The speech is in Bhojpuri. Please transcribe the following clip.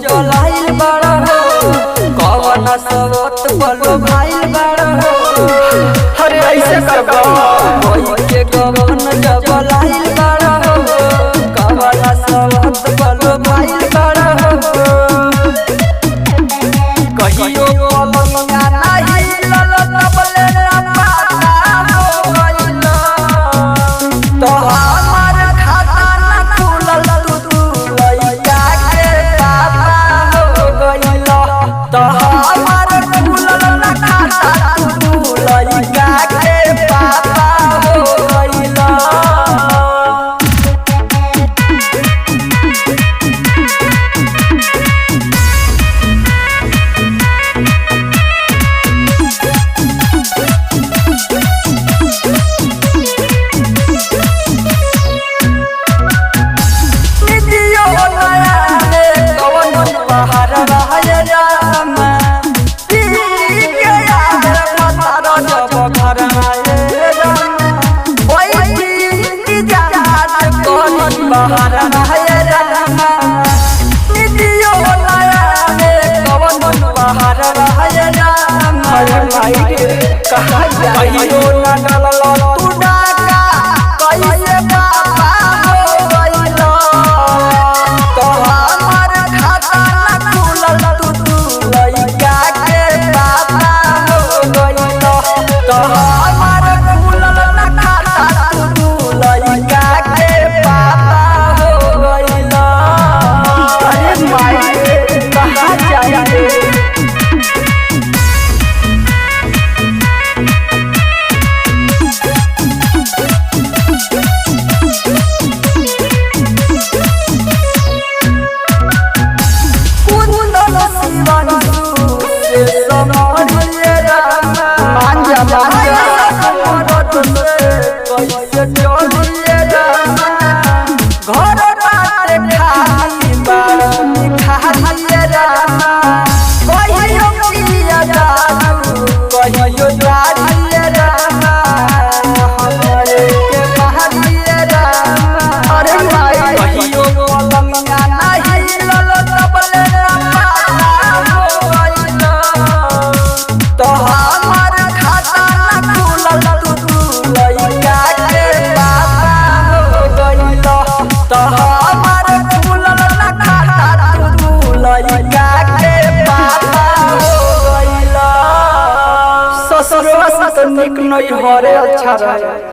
जब लाइल बड़ा हो कवन सबत पलो भाइल बड़ा हो। अरे ऐसे करबा कोई के कवन जब लाइल बड़ा हो कवन सबत पलो भाइल बड़ा हो। कहियो पलंगा नहीं लल तबले पाता हो गइल तो हमार खाता न खुलल तू लइका के पापा हो गइल तो हमार खुलल न खाता तू लइका के पापा हो गइल। कहियो ना डालल तू डाका कैसे पापा हो गइल तो हमार खाता न खुलल तू लइका के पापा हो गइल तो हमार खुलल न खाता तू लइका के पापा हो गइल। अरे माई कहाँ जाए ससुरवा से तो निक नहीं हरे अच्छा रहे।